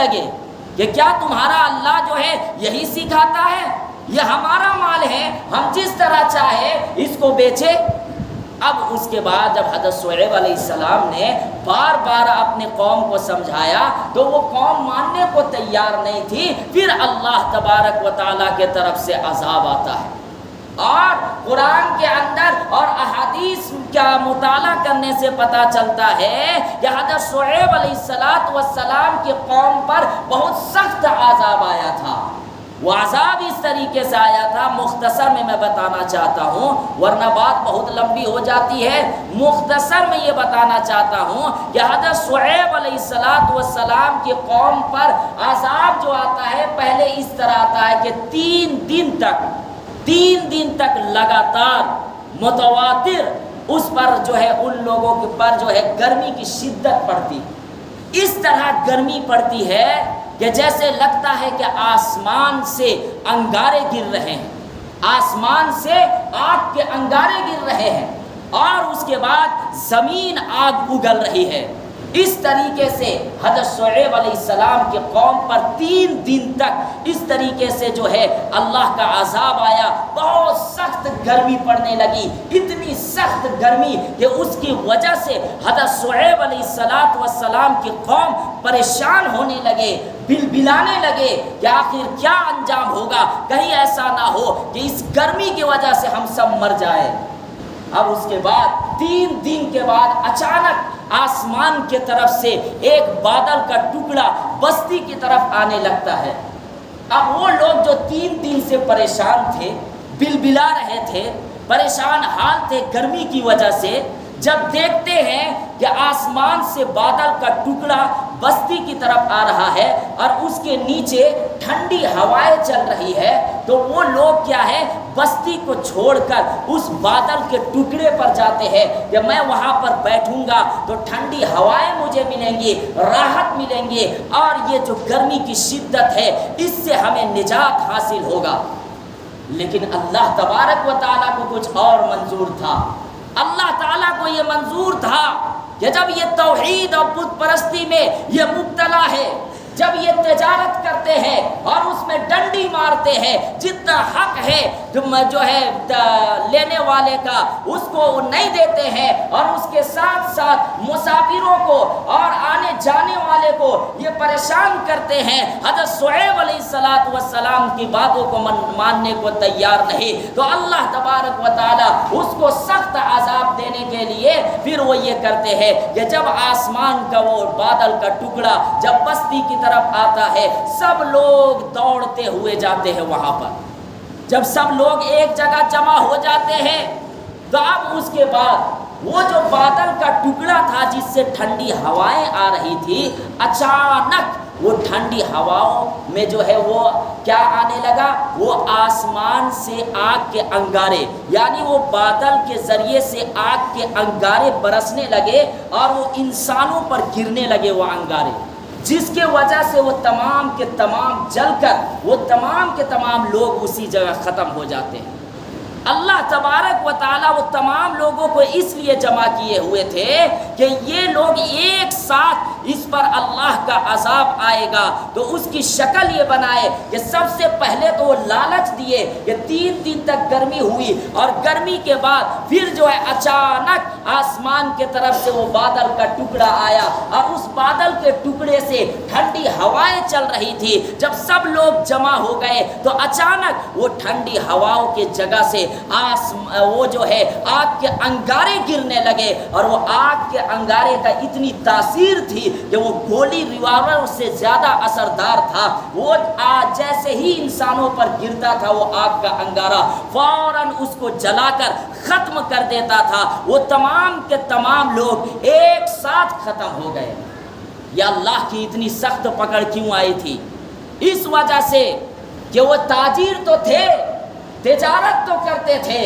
لگے کہ کیا تمہارا اللہ جو ہے یہی سکھاتا ہے؟ یہ ہمارا مال ہے، ہم جس طرح چاہے اس کو بیچے۔ اب اس کے بعد جب حضرت شعیب علیہ السلام نے بار بار اپنے قوم کو سمجھایا تو وہ قوم ماننے کو تیار نہیں تھی، پھر اللہ تبارک و تعالیٰ کے طرف سے عذاب آتا ہے۔ اور قرآن کے اندر اور احادیث کا مطالعہ کرنے سے پتہ چلتا ہے کہ حضرت شعیب علیہ السلام کی قوم پر بہت سخت عذاب آیا تھا۔ وہ عذاب اس طریقے سے آیا تھا، مختصر میں بتانا چاہتا ہوں ورنہ بات بہت لمبی ہو جاتی ہے۔ مختصر میں یہ بتانا چاہتا ہوں کہ حضرت شعیب علیہ السلام کی قوم پر عذاب جو آتا ہے پہلے اس طرح آتا ہے کہ 3 دن تک لگاتار متواتر اس پر جو ہے ان لوگوں کے پر جو ہے گرمی کی شدت پڑتی، اس طرح گرمی پڑتی ہے کہ جیسے لگتا ہے کہ آسمان سے انگارے گر رہے ہیں، آسمان سے آگ کے انگارے گر رہے ہیں، اور اس کے بعد زمین آگ اگل رہی ہے۔ اس طریقے سے حضرت شعیب علیہ السلام کے قوم پر 3 دن تک اس طریقے سے جو ہے اللہ کا عذاب آیا، بہت سخت گرمی پڑنے لگی، اتنی سخت گرمی کہ اس کی وجہ سے حضرت شعیب علیہ السلام کی قوم پریشان ہونے لگے، بلبلانے لگے کہ آخر کیا انجام ہوگا، کہیں ایسا نہ ہو کہ اس گرمی کی وجہ سے ہم سب مر جائیں۔ اب اس کے بعد 3 دن کے بعد اچانک آسمان کی طرف سے ایک بادل کا ٹکڑا بستی کی طرف آنے لگتا ہے۔ اب وہ لوگ جو 3 دن سے پریشان تھے، بلبلا رہے تھے، پریشان حال تھے گرمی کی وجہ سے، جب دیکھتے ہیں کہ آسمان سے بادل کا ٹکڑا بستی کی طرف آ رہا ہے اور اس کے نیچے ٹھنڈی ہوائیں چل رہی ہے، تو وہ لوگ کیا ہے بستی کو چھوڑ کر اس بادل کے ٹکڑے پر جاتے ہیں کہ میں وہاں پر بیٹھوں گا تو ٹھنڈی ہوائیں مجھے ملیں گی، راحت ملیں گی، اور یہ جو گرمی کی شدت ہے اس سے ہمیں نجات حاصل ہوگا۔ لیکن اللہ تبارک و تعالیٰ کو کچھ اور منظور تھا۔ اللہ تعالیٰ کو یہ منظور تھا کہ جب یہ توحید اور بت پرستی میں یہ مبتلا ہے، جب یہ تجارت کرتے ہیں اور اس میں ڈنڈی مارتے ہیں، جتنا حق ہے جو ہے لینے والے کا اس کو نہیں دیتے ہیں، اور اس کے ساتھ ساتھ مسافروں کو اور آنے جانے والے کو یہ پریشان کرتے ہیں، حضرت شعیب علیہ السلام کی باتوں کو ماننے کو تیار نہیں، تو اللہ تبارک و تعالی اس کو سخت عذاب دینے کے لیے پھر وہ یہ کرتے ہیں کہ جب آسمان کا وہ بادل کا ٹکڑا جب بستی کی طرف آتا ہے، سب لوگ دوڑتے ہوئے جاتے ہیں وہاں پر۔ جب سب لوگ ایک جگہ جمع ہو جاتے ہیں تو اب اس کے بعد وہ جو بادل کا ٹکڑا تھا جس سے ٹھنڈی ہوائیں آ رہی تھی، اچانک وہ ٹھنڈی ہواؤں میں جو ہے وہ کیا آنے لگا، وہ آسمان سے آگ کے انگارے، یعنی وہ بادل کے ذریعے سے آگ کے انگارے برسنے لگے اور وہ انسانوں پر گرنے لگے وہ انگارے، جس کے وجہ سے وہ تمام کے تمام جل کر وہ تمام کے تمام لوگ اسی جگہ ختم ہو جاتے ہیں۔ اللہ تبارک و تعالیٰ وہ تمام لوگوں کو اس لیے جمع کیے ہوئے تھے کہ یہ لوگ ایک ساتھ اس پر اللہ کا عذاب آئے گا تو اس کی شکل یہ بنائے کہ سب سے پہلے تو وہ لالچ دیے کہ 3 دن تک گرمی ہوئی، اور گرمی کے بعد پھر جو ہے اچانک آسمان کے طرف سے وہ بادل کا ٹکڑا آیا، اور اس بادل کے ٹکڑے سے ٹھنڈی ہوائیں چل رہی تھی۔ جب سب لوگ جمع ہو گئے تو اچانک وہ ٹھنڈی ہواؤں کی جگہ سے وہ جو ہے آگ کے انگارے گرنے لگے، اور وہ آگ کے انگارے کا اتنی تاثیر تھی کہ وہ گولی ریوالور سے زیادہ اثردار تھا۔ وہ جیسے ہی انسانوں پر گرتا تھا وہ آگ کا انگارہ فوراً اس کو جلا کر ختم کر دیتا تھا، وہ تمام کے تمام لوگ ایک ساتھ ختم ہو گئے۔ یا اللہ کی اتنی سخت پکڑ کیوں آئی تھی؟ اس وجہ سے کہ وہ تاجر تو تھے، تجارت تو کرتے تھے،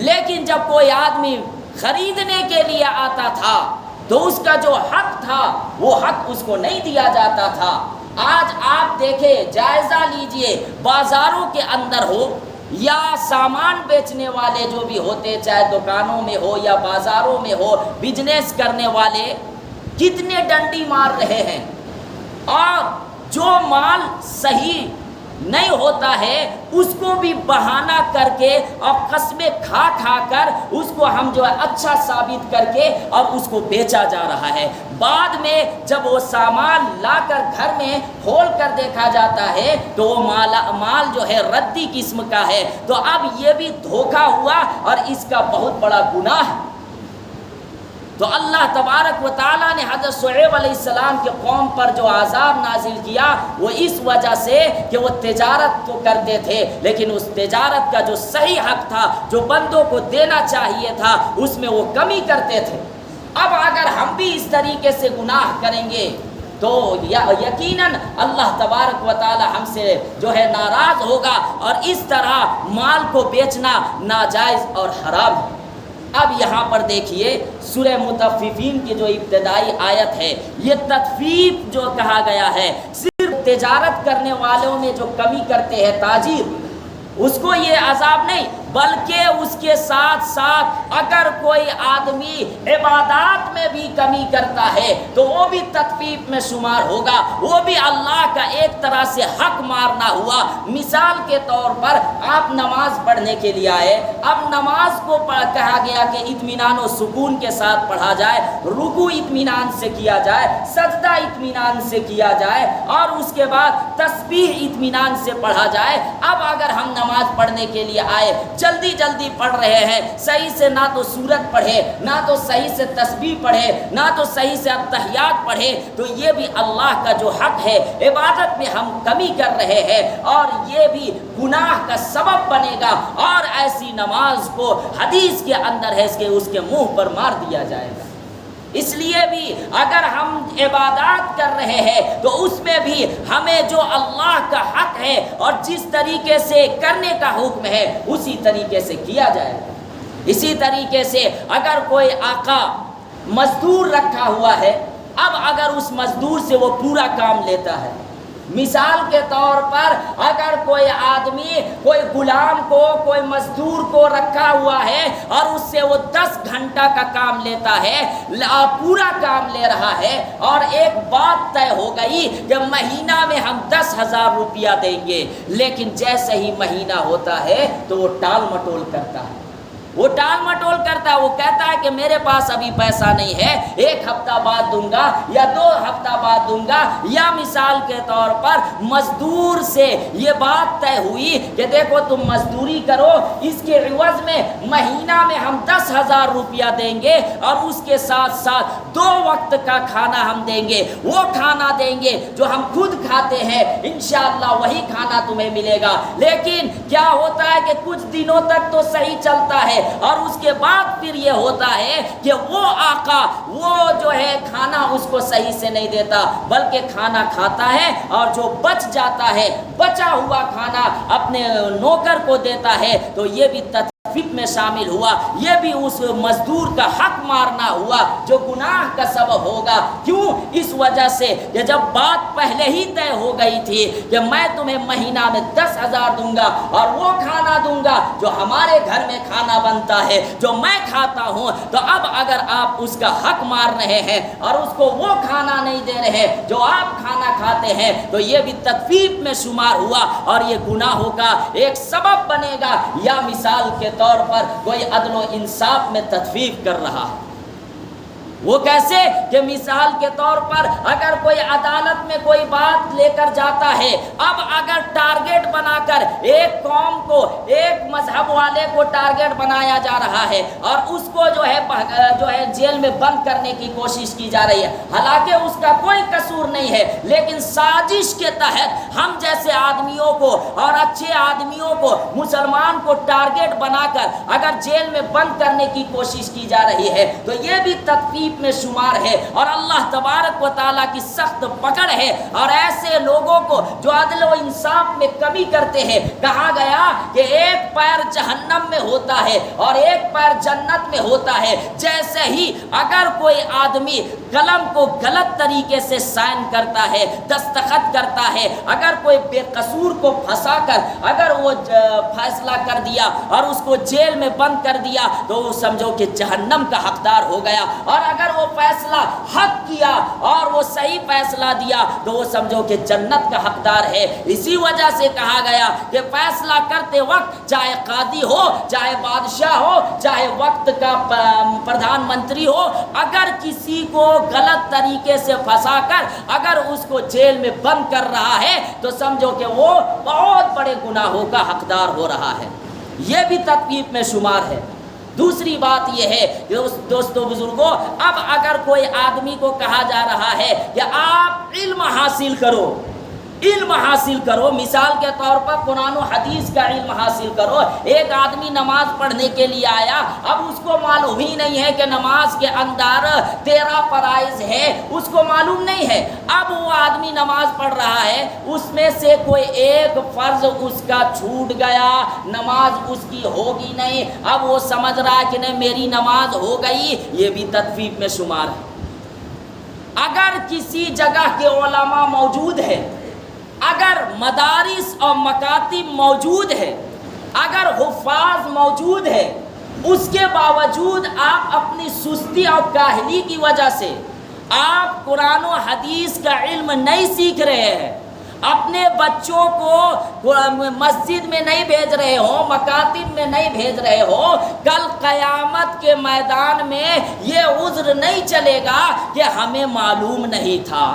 لیکن جب کوئی آدمی خریدنے کے لیے آتا تھا تو اس کا جو حق تھا وہ حق اس کو نہیں دیا جاتا تھا۔ آج آپ دیکھیں، جائزہ لیجئے، بازاروں کے اندر ہو یا سامان بیچنے والے جو بھی ہوتے، چاہے دکانوں میں ہو یا بازاروں میں ہو، بزنس کرنے والے کتنے ڈنڈی مار رہے ہیں، اور جو مال صحیح نہیں ہوتا ہے اس کو بھی بہانہ کر کے اور قسمیں کھا کھا کر اس کو ہم جو ہے اچھا ثابت کر کے اور اس کو بیچا جا رہا ہے۔ بعد میں جب وہ سامان لا کر گھر میں کھول کر دیکھا جاتا ہے تو وہ مال جو ہے ردی قسم کا ہے، تو اب یہ بھی دھوکہ ہوا اور اس کا بہت بڑا گناہ ہے۔ تو اللہ تبارک و تعالیٰ نے حضرت شعیب علیہ السلام کے قوم پر جو عذاب نازل کیا وہ اس وجہ سے کہ وہ تجارت تو کرتے تھے لیکن اس تجارت کا جو صحیح حق تھا جو بندوں کو دینا چاہیے تھا اس میں وہ کمی کرتے تھے۔ اب اگر ہم بھی اس طریقے سے گناہ کریں گے تو یقیناً اللہ تبارک و تعالی ہم سے جو ہے ناراض ہوگا اور اس طرح مال کو بیچنا ناجائز اور حرام ہے۔ اب یہاں پر دیکھیے سورہ مطففین کی جو ابتدائی آیت ہے، یہ تطفیف جو کہا گیا ہے صرف تجارت کرنے والوں میں جو کمی کرتے ہیں تاجر اس کو یہ عذاب نہیں، بلکہ اس کے ساتھ ساتھ اگر کوئی آدمی عبادات میں بھی کمی کرتا ہے تو وہ بھی تطفیف میں شمار ہوگا، وہ بھی اللہ کا ایک طرح سے حق مارنا ہوا۔ مثال کے طور پر آپ نماز پڑھنے کے لیے آئے، اب نماز کو کہا گیا کہ اطمینان و سکون کے ساتھ پڑھا جائے، رکوع اطمینان سے کیا جائے، سجدہ اطمینان سے کیا جائے اور اس کے بعد تسبیح اطمینان سے پڑھا جائے۔ اب اگر ہم نماز پڑھنے کے لیے آئے جلدی جلدی پڑھ رہے ہیں، صحیح سے نہ تو سورت پڑھے، نہ تو صحیح سے تسبیح پڑھے، نہ تو صحیح سے التحیات پڑھے، تو یہ بھی اللہ کا جو حق ہے عبادت میں ہم کمی کر رہے ہیں اور یہ بھی گناہ کا سبب بنے گا اور ایسی نماز کو حدیث کے اندر ہے کہ اس کے منہ پر مار دیا جائے گا۔ اس لیے بھی اگر ہم عبادات کر رہے ہیں تو اس میں بھی ہمیں جو اللہ کا حق ہے اور جس طریقے سے کرنے کا حکم ہے اسی طریقے سے کیا جائے گا۔ اسی طریقے سے اگر کوئی آقا مزدور رکھا ہوا ہے، اب اگر اس مزدور سے وہ پورا کام لیتا ہے، مثال کے طور پر اگر کوئی آدمی کوئی غلام کو کوئی مزدور کو رکھا ہوا ہے اور اس سے وہ 10 گھنٹہ کا کام لیتا ہے، پورا کام لے رہا ہے اور ایک بات طے ہو گئی کہ مہینہ میں ہم 10,000 روپیہ دیں گے، لیکن جیسے ہی مہینہ ہوتا ہے تو وہ ٹال مٹول کرتا ہے، وہ ٹال مٹول کرتا ہے، وہ کہتا ہے کہ میرے پاس ابھی پیسہ نہیں ہے، 1 ہفتہ بعد دوں گا یا 2 ہفتہ بعد دوں گا۔ یا مثال کے طور پر مزدور سے یہ بات طے ہوئی کہ دیکھو تم مزدوری کرو، اس کے عوض میں مہینہ میں ہم 10,000 روپیہ دیں گے اور اس کے ساتھ ساتھ 2 وقت کا کھانا ہم دیں گے، وہ کھانا دیں گے جو ہم خود کھاتے ہیں، انشاءاللہ وہی کھانا تمہیں ملے گا۔ لیکن کیا ہوتا ہے کہ کچھ دنوں تک تو صحیح چلتا ہے اور اس کے بعد پھر یہ ہوتا ہے کہ وہ آقا وہ جو ہے کھانا اس کو صحیح سے نہیں دیتا بلکہ کھانا کھاتا ہے اور جو بچ جاتا ہے بچا ہوا کھانا اپنے نوکر کو دیتا ہے، تو یہ بھی تطفیف میں شامل ہوا، یہ بھی اس مزدور کا حق مارنا ہوا جو گناہ کا سبب ہوگا۔ کیوں؟ اس وجہ سے کہ جب بات پہلے ہی طے ہو گئی تھی کہ میں تمہیں مہینہ میں 10,000 دوں گا اور وہ کھانا دوں گا جو ہمارے گھر میں کھانا بنتا ہے جو میں کھاتا ہوں، تو اب اگر آپ اس کا حق مار رہے ہیں اور اس کو وہ کھانا نہیں دے رہے جو آپ کھانا کھاتے ہیں تو یہ بھی تطفیف میں شمار ہوا اور یہ گناہوں کا ایک سبب بنے گا۔ یا مثال کے طور پر کوئی عدل و انصاف میں تطفیف کر رہا ہے، وہ کیسے کہ مثال کے طور پر اگر کوئی عدالت میں کوئی بات لے کر جاتا ہے، اب اگر ٹارگٹ بنا کر ایک قوم کو ایک مذہب والے کو ٹارگٹ بنایا جا رہا ہے اور اس کو جو ہے جیل میں بند کرنے کی کوشش کی جا رہی ہے، حالانکہ اس کا کوئی قصور نہیں ہے، لیکن سازش کے تحت ہم جیسے آدمیوں کو اور اچھے آدمیوں کو مسلمان کو ٹارگٹ بنا کر اگر جیل میں بند کرنے کی کوشش کی جا رہی ہے تو یہ بھی تطفیف میں شمار ہے اور اللہ تبارک و تعالیٰ کی سخت پکڑ ہے۔ اور ایسے لوگوں کو جو عدل و انصاف میں کمی کرتے ہیں، کہا گیا کہ ایک پیر جہنم میں ہوتا ہے اور ایک پیر جنت میں ہوتا ہے۔ جیسے ہی اگر کوئی آدمی قلم کو غلط طریقے سے سائن سائن کرتا ہے، دستخط کرتا ہے، اگر کوئی بے قصور کو پھنسا کر اگر وہ فیصلہ کر دیا اور اس کو جیل میں بند کر دیا تو وہ سمجھو کہ جہنم کا حقدار ہو گیا، اور اگر وہ فیصلہ حق کیا اور وہ صحیح فیصلہ دیا تو وہ سمجھو کہ جنت کا حقدار ہے۔ اسی وجہ سے کہا گیا کہ فیصلہ کرتے وقت چاہے قاضی ہو، چاہے بادشاہ ہو، چاہے وقت کا پردھان منتری ہو، اگر کسی کو غلط طریقے سے پھنسا کر اگر اس کو جیل میں بند کر رہا ہے تو سمجھو کہ وہ بہت بڑے گناہوں کا حقدار ہو رہا ہے، یہ بھی تطبیق میں شمار ہے۔ دوسری بات یہ ہے کہ دوستو بزرگوں، اب اگر کوئی آدمی کو کہا جا رہا ہے کہ آپ علم حاصل کرو، علم حاصل کرو، مثال کے طور پر قرآن و حدیث کا علم حاصل کرو، ایک آدمی نماز پڑھنے کے لیے آیا، اب اس کو معلوم ہی نہیں ہے کہ نماز کے اندر 13 فرائض ہے، اس کو معلوم نہیں ہے، اب وہ آدمی نماز پڑھ رہا ہے، اس میں سے کوئی ایک فرض اس کا چھوٹ گیا، نماز اس کی ہوگی نہیں، اب وہ سمجھ رہا ہے کہ نہیں میری نماز ہو گئی، یہ بھی تطبیق میں شمار ہے۔ اگر کسی جگہ کے علماء موجود ہے، اگر مدارس اور مکاتب موجود ہے، اگر حفاظ موجود ہے، اس کے باوجود آپ اپنی سستی اور کاہلی کی وجہ سے آپ قرآن و حدیث کا علم نہیں سیکھ رہے ہیں، اپنے بچوں کو مسجد میں نہیں بھیج رہے ہو، مکاتب میں نہیں بھیج رہے ہو، کل قیامت کے میدان میں یہ عذر نہیں چلے گا کہ ہمیں معلوم نہیں تھا۔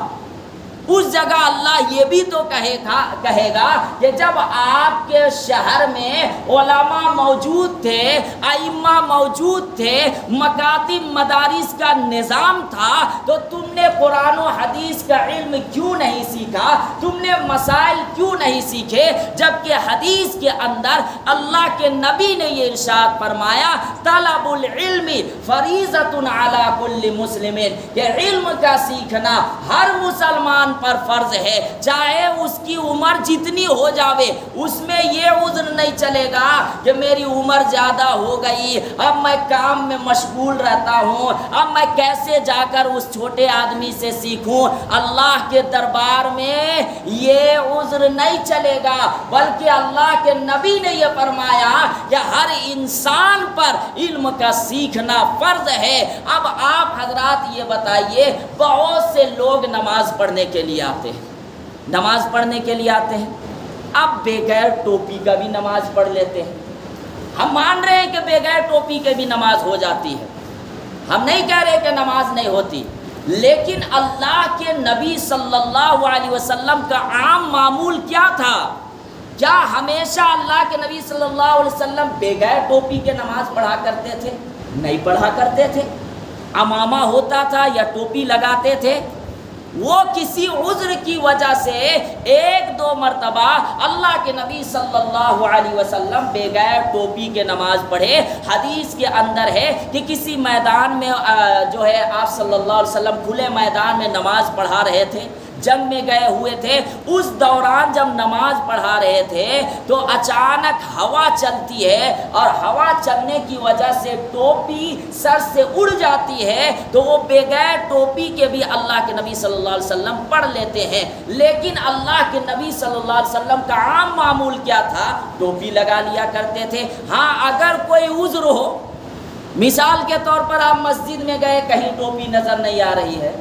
اس جگہ اللہ یہ بھی تو کہے گا کہ جب آپ کے شہر میں علماء موجود تھے، ائمہ موجود تھے، مکاتب مدارس کا نظام تھا، تو تم نے قرآن و حدیث کا علم کیوں نہیں سیکھا؟ تم نے مسائل کیوں نہیں سیکھے؟ جبکہ حدیث کے اندر اللہ کے نبی نے یہ ارشاد فرمایا، طلب العلم فریضۃ علی کل مسلم، کہ علم کا سیکھنا ہر مسلمان پر فرض ہے، چاہے اس کی عمر جتنی ہو جاوے، اس میں یہ عذر نہیں چلے گا کہ میری عمر زیادہ ہو گئی، اب میں کام میں مشغول رہتا ہوں، اب میں کیسے جا کر اس چھوٹے آدمی سے سیکھوں۔ اللہ کے دربار میں یہ عذر نہیں چلے گا، بلکہ اللہ کے نبی نے یہ فرمایا کہ ہر انسان پر علم کا سیکھنا فرض ہے۔ اب آپ حضرات یہ بتائیے، بہت سے لوگ نماز پڑھنے کے لیے آتے ہیں، نماز پڑھنے کے لیے آتے ہیں، اب بغیر ٹوپی کا بھی نماز پڑھ لیتے ہیں۔ ہم مان رہے ہیں کہ بغیر ٹوپی کے بھی نماز ہو جاتی ہے، ہم نہیں کہہ رہے کہ نماز نہیں ہوتی، لیکن اللہ کے نبی صلی اللہ علیہ وسلم کا عام معمول کیا تھا؟ کیا ہمیشہ اللہ کے نبی صلی اللہ علیہ وسلم بغیر ٹوپی کے نماز پڑھا کرتے تھے؟ نہیں پڑھا کرتے تھے، عمامہ ہوتا تھا یا ٹوپی لگاتے تھے۔ وہ کسی عذر کی وجہ سے ایک دو مرتبہ اللہ کے نبی صلی اللہ علیہ وسلم بغیر ٹوپی کے نماز پڑھے۔ حدیث کے اندر ہے کہ کسی میدان میں جو ہے آپ صلی اللہ علیہ وسلم کھلے میدان میں نماز پڑھا رہے تھے، جنگ میں گئے ہوئے تھے، اس دوران جب نماز پڑھا رہے تھے تو اچانک ہوا چلتی ہے اور ہوا چلنے کی وجہ سے ٹوپی سر سے اڑ جاتی ہے، تو وہ بغیر ٹوپی کے بھی اللہ کے نبی صلی اللہ علیہ وسلم پڑھ لیتے ہیں۔ لیکن اللہ کے نبی صلی اللہ علیہ وسلم کا عام معمول کیا تھا؟ ٹوپی لگا لیا کرتے تھے۔ ہاں اگر کوئی عذر ہو، مثال کے طور پر آپ مسجد میں گئے، کہیں ٹوپی نظر نہیں آ رہی ہے،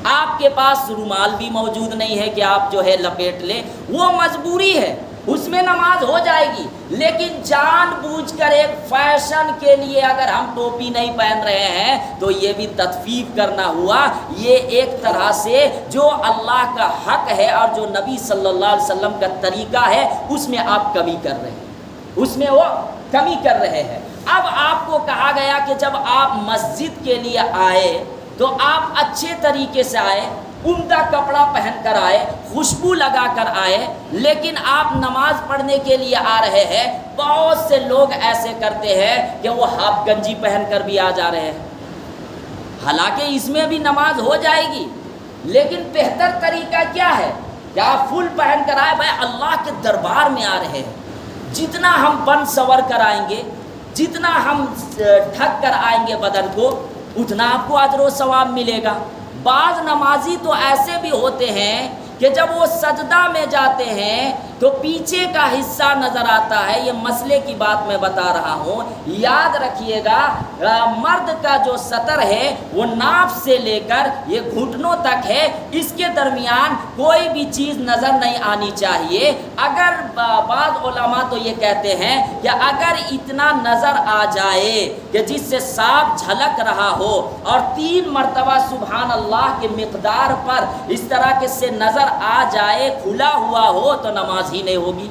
آپ کے پاس رومال بھی موجود نہیں ہے کہ آپ جو ہے لپیٹ لیں، وہ مجبوری ہے، اس میں نماز ہو جائے گی۔ لیکن جان بوجھ کر ایک فیشن کے لیے اگر ہم ٹوپی نہیں پہن رہے ہیں تو یہ بھی تطفیف کرنا ہوا۔ یہ ایک طرح سے جو اللہ کا حق ہے اور جو نبی صلی اللہ علیہ وسلم کا طریقہ ہے اس میں آپ کمی کر رہے ہیں، اس میں وہ کمی کر رہے ہیں۔ اب آپ کو کہا گیا کہ جب آپ مسجد کے لیے آئے تو آپ اچھے طریقے سے آئے، عمدہ کپڑا پہن کر آئے، خوشبو لگا کر آئے، لیکن آپ نماز پڑھنے کے لیے آ رہے ہیں۔ بہت سے لوگ ایسے کرتے ہیں کہ وہ ہاف گنجی پہن کر بھی آ جا رہے ہیں، حالانکہ اس میں بھی نماز ہو جائے گی، لیکن بہتر طریقہ کیا ہے کہ آپ فل پہن کر آئے۔ بھائی اللہ کے دربار میں آ رہے ہیں، جتنا ہم بن سور کر آئیں گے، جتنا ہم ڈھک کر آئیں گے بدن کو، اتنا آپ کو اجر و ثواب ملے گا۔ بعض نمازی تو ایسے بھی ہوتے ہیں کہ جب وہ سجدہ میں جاتے ہیں تو پیچھے کا حصہ نظر آتا ہے. یہ مسئلے کی بات میں بتا رہا ہوں. یاد رکھیے گا مرد کا جو سطر ہے وہ ناف سے لے کر یہ گھٹنوں تک ہے, اس کے درمیان کوئی بھی چیز نظر نہیں آنی چاہیے. اگر بعض علماء تو یہ کہتے ہیں کہ اگر اتنا نظر آ جائے کہ جس سے صاف جھلک رہا ہو اور 3 مرتبہ سبحان اللہ کی مقدار پر اس طرح کے سے نظر آ جائے کھلا ہوا ہو تو نماز ہی نہیں ہوگی.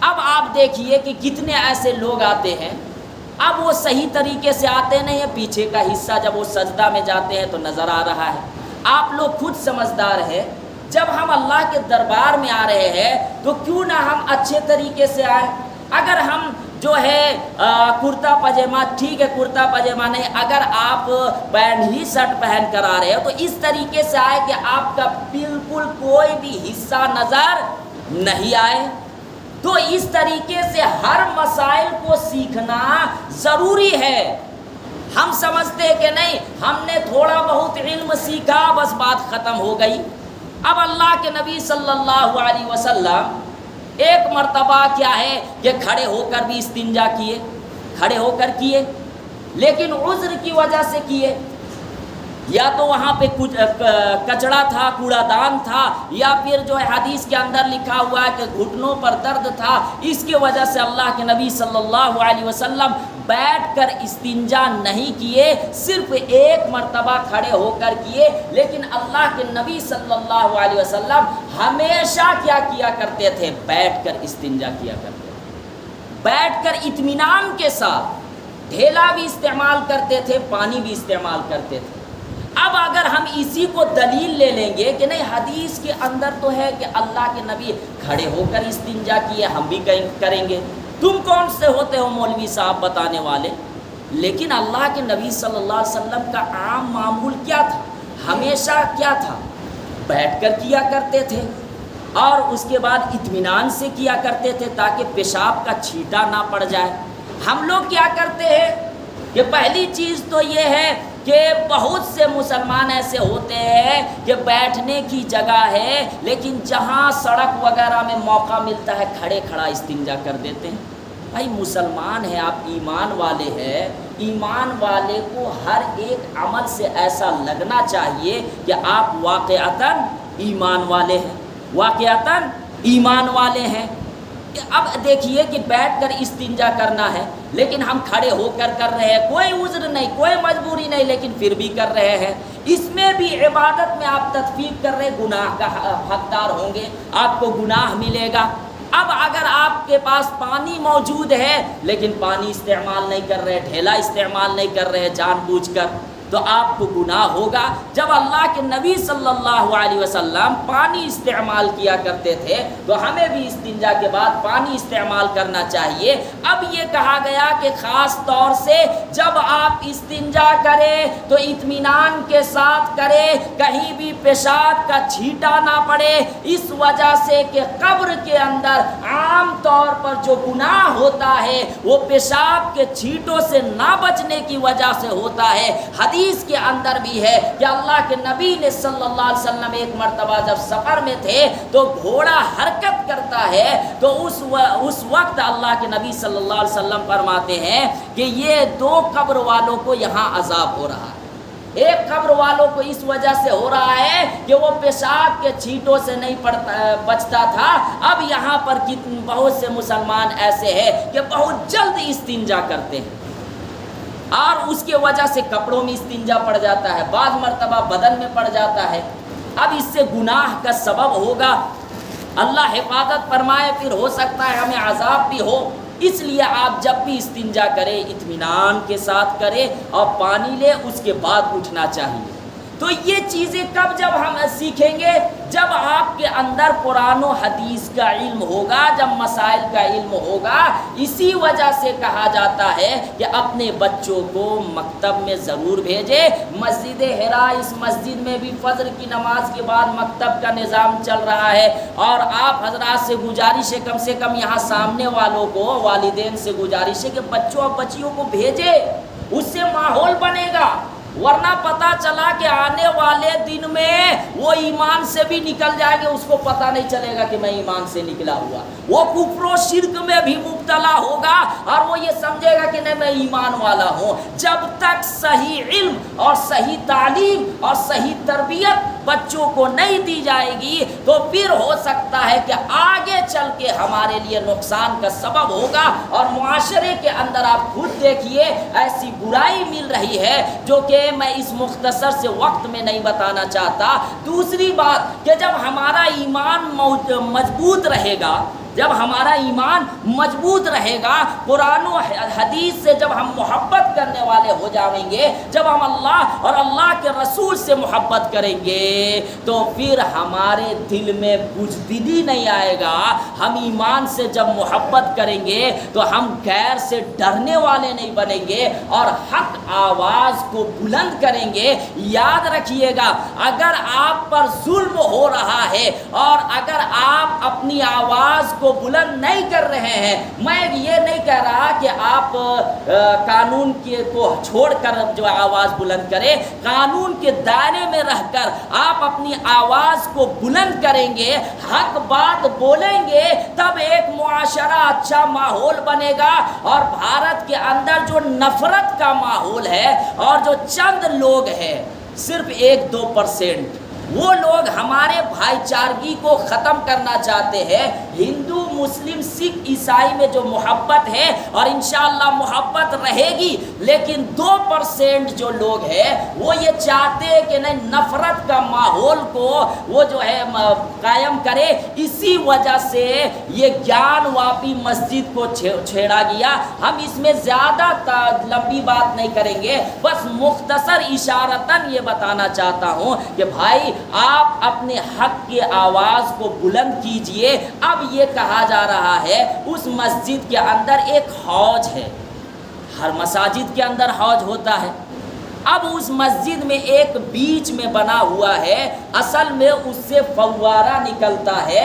اب آپ دیکھیے کہ کتنے ایسے لوگ آتے ہیں, اب وہ صحیح طریقے سے آتے نہیں ہیں, پیچھے کا حصہ جب وہ سجدہ میں جاتے ہیں تو نظر آ رہا ہے. آپ لوگ خود سمجھدار ہیں, جب ہم اللہ کے دربار میں آ رہے ہیں تو کیوں نہ ہم اچھے طریقے سے آئیں. اگر ہم جو ہے کرتا پاجامہ, ٹھیک ہے کرتا پاجامہ نہیں, اگر آپ پینٹ ہی شرٹ پہن کر آ رہے ہو تو اس طریقے سے آئے کہ آپ کا بالکل کوئی بھی حصہ نظر نہیں آئے. تو اس طریقے سے ہر مسائل کو سیکھنا ضروری ہے. ہم سمجھتے کہ نہیں ہم نے تھوڑا بہت علم سیکھا بس بات ختم ہو گئی. اب اللہ کے نبی صلی اللہ علیہ وسلم ایک مرتبہ کیا ہے کہ کھڑے ہو کر بھی استنجا کیے, کھڑے ہو کر کیے, لیکن عذر کی وجہ سے کیے. یا تو وہاں پہ کچھ کچڑا تھا, کوڑا دان تھا, یا پھر جو ہے حدیث کے اندر لکھا ہوا ہے کہ گھٹنوں پر درد تھا, اس کی وجہ سے اللہ کے نبی صلی اللہ علیہ وسلم بیٹھ کر استنجا نہیں کیے, صرف ایک مرتبہ کھڑے ہو کر کیے. لیکن اللہ کے نبی صلی اللہ علیہ وسلم ہمیشہ کیا کیا کرتے تھے, بیٹھ کر استنجا کیا کرتے تھے, بیٹھ کر اطمینان کے ساتھ. ڈھیلا بھی استعمال کرتے تھے, پانی بھی استعمال کرتے تھے. اب اگر ہم اسی کو دلیل لے لیں گے کہ نہیں حدیث کے اندر تو ہے کہ اللہ کے نبی کھڑے ہو کر استنجا کیے, ہم بھی کریں گے, تم کون سے ہوتے ہو مولوی صاحب بتانے والے. لیکن اللہ کے نبی صلی اللہ علیہ وسلم کا عام معمول کیا تھا, ہمیشہ کیا تھا, بیٹھ کر کیا کرتے تھے اور اس کے بعد اطمینان سے کیا کرتے تھے تاکہ پیشاب کا چھینٹا نہ پڑ جائے. ہم لوگ کیا کرتے ہیں کہ پہلی چیز تو یہ ہے کہ بہت سے مسلمان ایسے ہوتے ہیں کہ بیٹھنے کی جگہ ہے لیکن جہاں سڑک وغیرہ میں موقع ملتا ہے کھڑے کھڑا استنجا کر دیتے ہیں. بھائی مسلمان ہیں آپ, ایمان والے ہیں, ایمان والے کو ہر ایک عمل سے ایسا لگنا چاہیے کہ آپ واقعتاً ایمان والے ہیں, واقعتاً ایمان والے ہیں. اب دیکھیے کہ بیٹھ کر استنجا کرنا ہے لیکن ہم کھڑے ہو کر رہے ہیں, کوئی عذر نہیں, کوئی مجبوری نہیں, لیکن پھر بھی کر رہے ہیں. اس میں بھی عبادت میں آپ تطفیق کر رہے, گناہ کا حقدار ہوں گے, آپ کو گناہ ملے گا. اب اگر آپ کے پاس پانی موجود ہے لیکن پانی استعمال نہیں کر رہے, ڈھیلا استعمال نہیں کر رہے جان بوجھ کر, تو آپ کو گناہ ہوگا. جب اللہ کے نبی صلی اللہ علیہ وسلم پانی استعمال کیا کرتے تھے تو ہمیں بھی استنجا کے بعد پانی استعمال کرنا چاہیے. اب یہ کہا گیا کہ خاص طور سے جب آپ استنجا کریں تو اطمینان کے ساتھ کریں, کہیں بھی پیشاب کا چھینٹا نہ پڑے, اس وجہ سے کہ قبر کے اندر عام طور پر جو گناہ ہوتا ہے وہ پیشاب کے چھینٹوں سے نہ بچنے کی وجہ سے ہوتا ہے. حدیث کے اندر بھی ہے کہ اللہ کے نبی نے صلی اللہ علیہ وسلم ایک مرتبہ جب سفر میں تھے تو گھوڑا حرکت کرتا ہے تو اس وقت اللہ کے نبی صلی اللہ علیہ وسلم فرماتے ہیں کہ یہ 2 قبر والوں کو یہاں عذاب ہو رہا ہے. ایک قبر والوں کو اس وجہ سے ہو رہا ہے کہ وہ پیشاب کے چھینٹوں سے نہیں بچتا تھا. اب یہاں پر بہت سے مسلمان ایسے ہیں کہ بہت جلد استنجا کرتے ہیں اور اس کی وجہ سے کپڑوں میں استنجا پڑ جاتا ہے, بعض مرتبہ بدن میں پڑ جاتا ہے. اب اس سے گناہ کا سبب ہوگا, اللہ حفاظت فرمائے, پھر ہو سکتا ہے ہمیں عذاب بھی ہو. اس لیے آپ جب بھی استنجا کریں اطمینان کے ساتھ کریں اور پانی لیں, اس کے بعد اٹھنا چاہیے. تو یہ چیزیں کب جب ہم سیکھیں گے, جب آپ کے اندر قرآن و حدیث کا علم ہوگا, جب مسائل کا علم ہوگا. اسی وجہ سے کہا جاتا ہے کہ اپنے بچوں کو مکتب میں ضرور بھیجے. مسجد حرا, اس مسجد میں بھی فجر کی نماز کے بعد مکتب کا نظام چل رہا ہے اور آپ حضرات سے گزارش ہے, کم سے کم یہاں سامنے والوں کو, والدین سے گزارش ہے کہ بچوں اور بچیوں کو بھیجے, اس سے ماحول بنے گا. ورنہ پتہ چلا کہ آنے والے دن میں وہ ایمان سے بھی نکل جائے گا، اس کو پتہ نہیں چلے گا کہ میں ایمان سے نکلا ہوا، وہ کفر و شرک میں بھی مبتلا ہوگا اور وہ یہ سمجھے گا کہ نہیں میں ایمان والا ہوں۔ جب تک صحیح علم اور صحیح تعلیم اور صحیح تربیت بچوں کو نہیں دی جائے گی تو پھر ہو سکتا ہے کہ آگے چل کے ہمارے لیے نقصان کا سبب ہوگا۔ اور معاشرے کے اندر آپ خود دیکھیے ایسی برائی مل رہی ہے جو کہ میں اس مختصر سے وقت میں نہیں بتانا چاہتا۔ دوسری بات کہ جب ہمارا ایمان مضبوط رہے گا، جب ہمارا ایمان مضبوط رہے گا، قرآن و حدیث سے جب ہم محبت کرنے والے ہو جائیں گے، جب ہم اللہ اور اللہ کے رسول سے محبت کریں گے تو پھر ہمارے دل میں بزدلی نہیں آئے گا۔ ہم ایمان سے جب محبت کریں گے تو ہم غیر سے ڈرنے والے نہیں بنیں گے اور حق آواز کو بلند کریں گے۔ یاد رکھیے گا، اگر آپ پر ظلم ہو رہا ہے اور اگر آپ اپنی آواز کو بلند نہیں کر رہے ہیں، میں یہ نہیں کہہ رہا کہ آپ قانون کو چھوڑ کر جو آواز بلند کریں، قانون کے دائرے میں رہ کر آپ اپنی آواز کو بلند کریں گے، حق بات بولیں گے، تب ایک معاشرہ اچھا ماحول بنے گا۔ اور بھارت کے اندر جو نفرت کا ماحول ہے اور جو چند لوگ ہیں، صرف 1-2%، وہ لوگ ہمارے بھائی چارگی کو ختم کرنا چاہتے ہیں۔ ہندو مسلم سکھ عیسائی میں جو محبت ہے اور انشاءاللہ محبت رہے گی، لیکن 2% جو لوگ ہیں وہ یہ چاہتے ہیں کہ نہیں، نفرت کا ماحول کو وہ جو ہے قائم کرے۔ اسی وجہ سے یہ گیان واپی مسجد کو چھیڑا گیا۔ ہم اس میں زیادہ لمبی بات نہیں کریں گے، بس مختصر اشارتاً یہ بتانا چاہتا ہوں کہ بھائی آپ اپنے حق کی آواز کو بلند کیجئے۔ اب یہ کہا جا رہا ہے اس مسجد کے اندر ایک حوض ہے، ہر مساجد کے اندر حوض ہوتا ہے۔ اب اس مسجد میں ایک بیچ میں بنا ہوا ہے، اصل میں اس سے فوارہ نکلتا ہے۔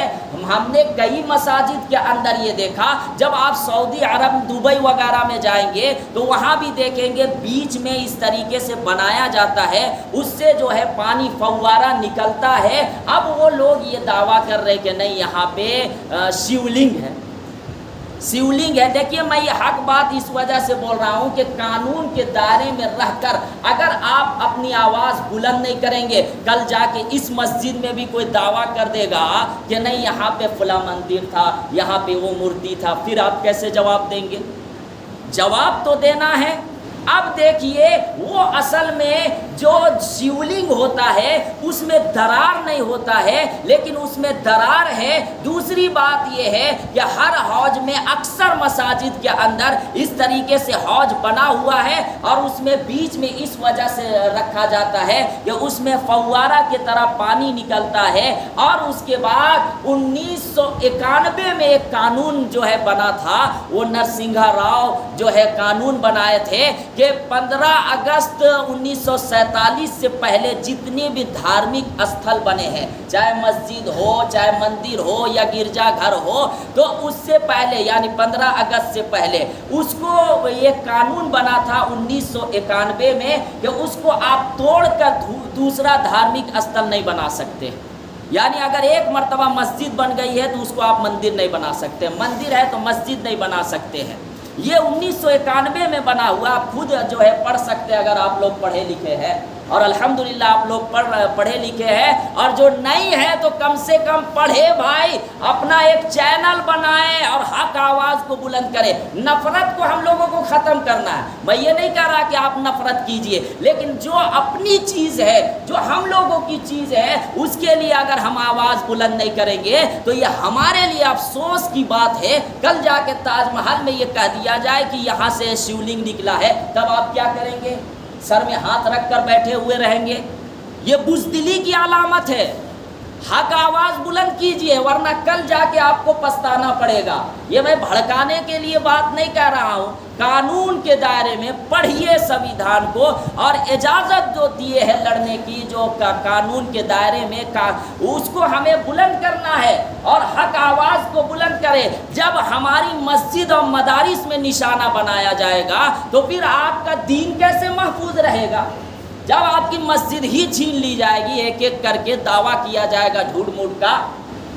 ہم نے کئی مساجد کے اندر یہ دیکھا، جب آپ سعودی عرب دبئی وغیرہ میں جائیں گے تو وہاں بھی دیکھیں گے بیچ میں اس طریقے سے بنایا جاتا ہے، اس سے جو ہے پانی فوارہ نکلتا ہے۔ اب وہ لوگ یہ دعویٰ کر رہے کہ نہیں یہاں پہ شیولنگ ہے، سیولنگ ہے۔ دیکھیے میں یہ حق بات اس وجہ سے بول رہا ہوں کہ قانون کے دائرے میں رہ کر اگر آپ اپنی آواز بلند نہیں کریں گے، کل جا کے اس مسجد میں بھی کوئی دعویٰ کر دے گا کہ نہیں یہاں پہ فلاں مندر تھا، یہاں پہ وہ مورتی تھا، پھر آپ کیسے جواب دیں گے؟ جواب تو دینا ہے۔ اب دیکھیے وہ اصل میں جو شیولنگ ہوتا ہے اس میں درار نہیں ہوتا ہے، لیکن اس میں درار ہے۔ دوسری بات یہ ہے کہ ہر حوض میں اکثر مساجد کے اندر اس طریقے سے حوض بنا ہوا ہے اور اس میں بیچ میں اس وجہ سے رکھا جاتا ہے کہ اس میں فوارہ کی طرح پانی نکلتا ہے۔ اور اس کے بعد 1991 میں ایک قانون جو ہے بنا تھا، وہ نرسنگھا راؤ جو ہے قانون بنائے تھے کہ 15 اگست 1947 سے پہلے جتنے بھی دھارمک استھل بنے ہیں، چاہے مسجد ہو، چاہے مندر ہو یا گرجا گھر ہو، تو اس سے پہلے یعنی 15 اگست سے پہلے اس کو یہ قانون بنا تھا 1991 میں کہ اس کو آپ توڑ کر دوسرا دھارمک استھل نہیں بنا سکتے۔ یعنی اگر ایک مرتبہ مسجد بن گئی ہے تو اس کو آپ مندر نہیں بنا سکتے، مندر ہے تو مسجد نہیں بنا سکتے ہیں۔ یہ 1991 میں بنا ہوا، آپ خود جو ہے پڑھ سکتے اگر آپ لوگ پڑھے لکھے ہیں، اور الحمدللہ آپ لوگ پڑھے لکھے ہیں، اور جو نہیں ہے تو کم سے کم پڑھے بھائی، اپنا ایک چینل بنائیں اور حق آواز کو بلند کریں۔ نفرت کو ہم لوگوں کو ختم کرنا ہے، میں یہ نہیں کہہ رہا کہ آپ نفرت کیجئے، لیکن جو اپنی چیز ہے، جو ہم لوگوں کی چیز ہے، اس کے لیے اگر ہم آواز بلند نہیں کریں گے تو یہ ہمارے لیے افسوس کی بات ہے۔ کل جا کے تاج محل میں یہ کہہ دیا جائے کہ یہاں سے شیولنگ نکلا ہے، تب آپ کیا کریں گے؟ سر میں ہاتھ رکھ کر بیٹھے ہوئے رہیں گے؟ یہ بزدلی کی علامت ہے۔ حق آواز بلند کیجئے ورنہ کل جا کے آپ کو پچھتانا پڑے گا۔ یہ میں بھڑکانے کے لیے بات نہیں کہہ رہا ہوں، قانون کے دائرے میں پڑھیے سویدھان کو، اور اجازت جو دیے ہے لڑنے کی، جو قانون کے دائرے میں اس کو ہمیں بلند کرنا ہے اور حق آواز کو بلند کرے۔ جب ہماری مسجد اور مدارس میں نشانہ بنایا جائے گا تو پھر آپ کا دین کیسے محفوظ رہے گا؟ جب آپ کی مسجد ہی چھین لی جائے گی، ایک ایک کر کے دعویٰ کیا جائے گا جھوٹ موٹ کا،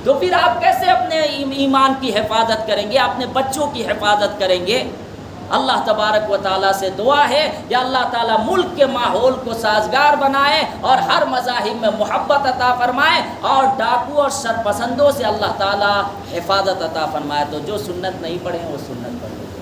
تو پھر آپ کیسے اپنے ایمان کی حفاظت کریں گے، اپنے بچوں کی حفاظت کریں گے؟ اللہ تبارک و تعالیٰ سے دعا ہے کہ اللہ تعالیٰ ملک کے ماحول کو سازگار بنائے اور ہر مذاہب میں محبت عطا فرمائے، اور ڈاکو اور شرپسندوں سے اللہ تعالیٰ حفاظت عطا فرمائے۔ تو جو سنت نہیں پڑھے ہیں وہ سنت پڑھ لیں۔